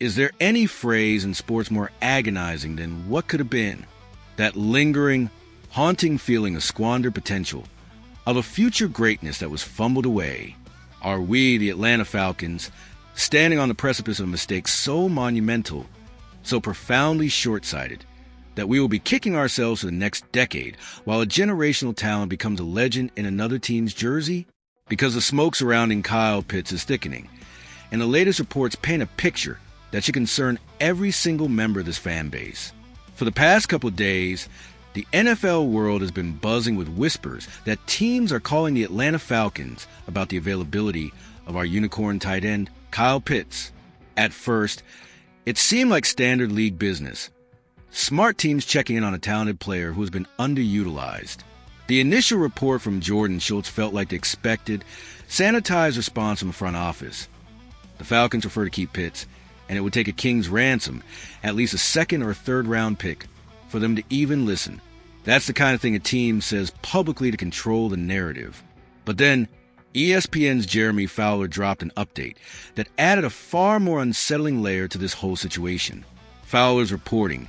Is there any phrase in sports more agonizing than what could have been? That lingering, haunting feeling of squandered potential, of a future greatness that was fumbled away. Are we, the Atlanta Falcons, standing on the precipice of a mistake so monumental, so profoundly short-sighted, that we will be kicking ourselves for the next decade while a generational talent becomes a legend in another team's jersey? Because the smoke surrounding Kyle Pitts is thickening, and the latest reports paint a picture that should concern every single member of this fan base. For the past couple of days, the NFL world has been buzzing with whispers that teams are calling the Atlanta Falcons about the availability of our unicorn tight end, Kyle Pitts. At first, it seemed like standard league business. Smart teams checking in on a talented player who has been underutilized. The initial report from Jordan Schultz felt like the expected, sanitized response from the front office. The Falcons prefer to keep Pitts, and it would take a king's ransom, at least a second or third round pick, for them to even listen. That's the kind of thing a team says publicly to control the narrative. But then, ESPN's Jeremy Fowler dropped an update that added a far more unsettling layer to this whole situation. Fowler's reporting,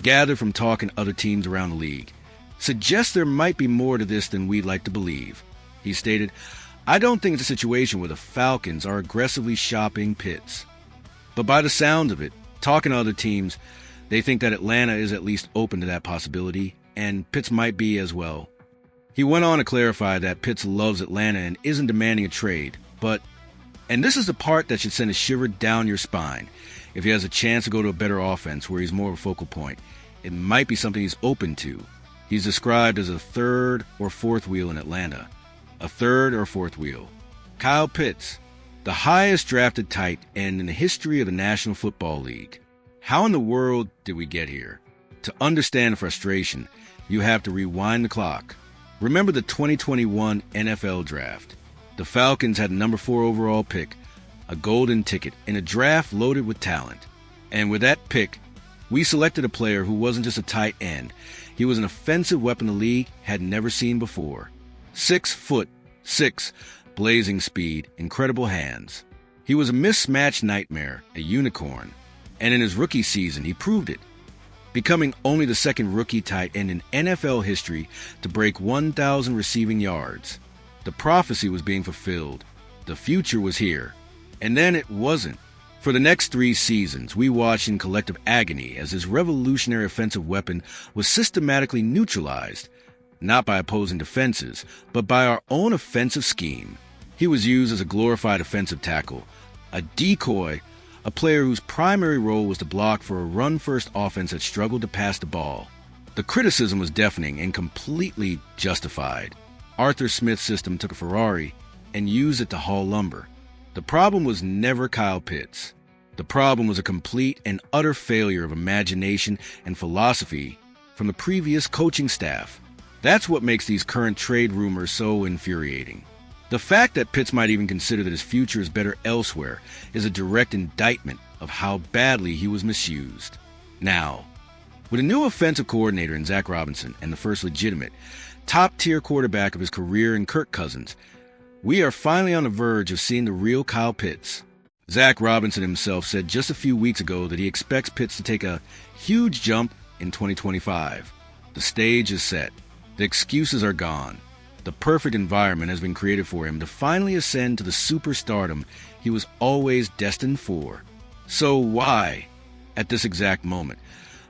gathered from talking to other teams around the league, suggests there might be more to this than we'd like to believe. He stated, "I don't think it's a situation where the Falcons are aggressively shopping Pitts. But by the sound of it, talking to other teams, they think that Atlanta is at least open to that possibility, and Pitts might be as well." He went on to clarify that Pitts loves Atlanta and isn't demanding a trade, but, and this is the part that should send a shiver down your spine, if he has a chance to go to a better offense where he's more of a focal point, it might be something he's open to. He's described as a third or fourth wheel in Atlanta. A third or fourth wheel. Kyle Pitts, the highest drafted tight end in the history of the National Football League. How in the world did we get here? To understand the frustration, you have to rewind the clock. Remember the 2021 NFL Draft. The Falcons had a number 4 overall pick, a golden ticket, in a draft loaded with talent. And with that pick, we selected a player who wasn't just a tight end. He was an offensive weapon the league had never seen before. 6'6", blazing speed, incredible hands. He was a mismatched nightmare, a unicorn. And in his rookie season, he proved it, becoming only the second rookie tight end in NFL history to break 1,000 receiving yards. The prophecy was being fulfilled. The future was here. And then it wasn't. For the next 3 seasons, we watched in collective agony as his revolutionary offensive weapon was systematically neutralized, not by opposing defenses, but by our own offensive scheme. He was used as a glorified offensive tackle, a decoy, a player whose primary role was to block for a run-first offense that struggled to pass the ball. The criticism was deafening and completely justified. Arthur Smith's system took a Ferrari and used it to haul lumber. The problem was never Kyle Pitts. The problem was a complete and utter failure of imagination and philosophy from the previous coaching staff. That's what makes these current trade rumors so infuriating. The fact that Pitts might even consider that his future is better elsewhere is a direct indictment of how badly he was misused. Now, with a new offensive coordinator in Zach Robinson and the first legitimate, top-tier quarterback of his career in Kirk Cousins, we are finally on the verge of seeing the real Kyle Pitts. Zach Robinson himself said just a few weeks ago that he expects Pitts to take a huge jump in 2025. The stage is set. The excuses are gone. The perfect environment has been created for him to finally ascend to the superstardom he was always destined for. So why, at this exact moment,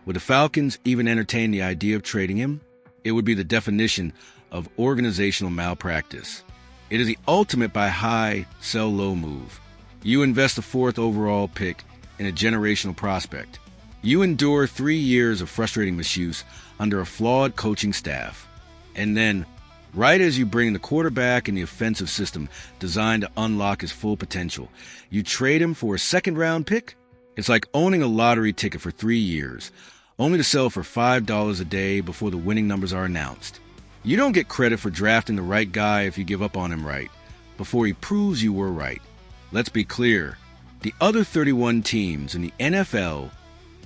would the Falcons even entertain the idea of trading him? It would be the definition of organizational malpractice. It is the ultimate buy high, sell low move. You invest the 4th overall pick in a generational prospect. You endure 3 years of frustrating misuse under a flawed coaching staff. And then, right as you bring the quarterback in the offensive system designed to unlock his full potential, you trade him for a 2nd-round pick? It's like owning a lottery ticket for 3 years, only to sell for $5 a day before the winning numbers are announced. You don't get credit for drafting the right guy if you give up on him right, before he proves you were right. Let's be clear. The other 31 teams in the NFL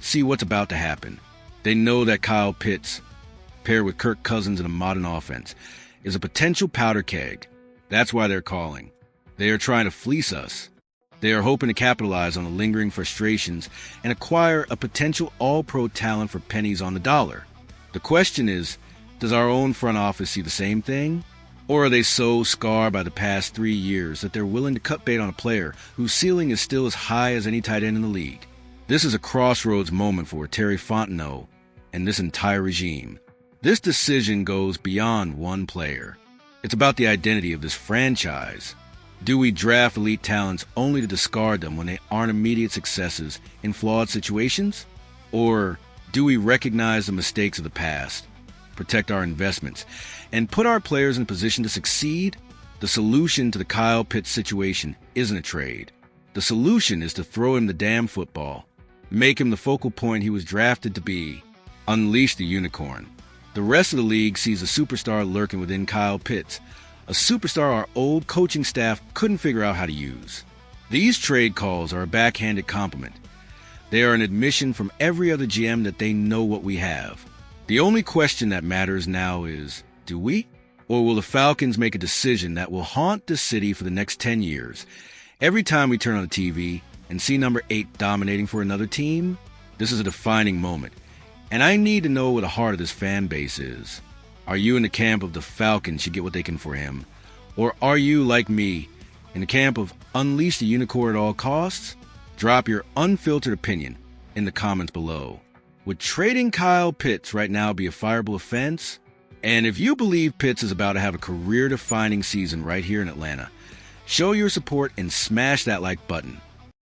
see what's about to happen. They know that Kyle Pitts, paired with Kirk Cousins in a modern offense, is a potential powder keg. That's why they're calling. They are trying to fleece us. They are hoping to capitalize on the lingering frustrations and acquire a potential all-pro talent for pennies on the dollar. The question is, does our own front office see the same thing? Or are they so scarred by the past 3 years that they're willing to cut bait on a player whose ceiling is still as high as any tight end in the league? This is a crossroads moment for Terry Fontenot and this entire regime. This decision goes beyond one player. It's about the identity of this franchise. Do we draft elite talents only to discard them when they aren't immediate successes in flawed situations? Or do we recognize the mistakes of the past, protect our investments, and put our players in a position to succeed? The solution to the Kyle Pitts situation isn't a trade. The solution is to throw him the damn football, make him the focal point he was drafted to be, unleash the unicorn. The rest of the league sees a superstar lurking within Kyle Pitts, a superstar our old coaching staff couldn't figure out how to use. These trade calls are a backhanded compliment. They are an admission from every other GM that they know what we have. The only question that matters now is, do we? Or will the Falcons make a decision that will haunt the city for the next 10 years? Every time we turn on the TV and see number 8 dominating for another team, this is a defining moment. And I need to know what the heart of this fan base is. Are you in the camp of the Falcons should get what they can for him? Or are you, like me, in the camp of unleash the unicorn at all costs? Drop your unfiltered opinion in the comments below. Would trading Kyle Pitts right now be a fireable offense? And if you believe Pitts is about to have a career-defining season right here in Atlanta, show your support and smash that like button.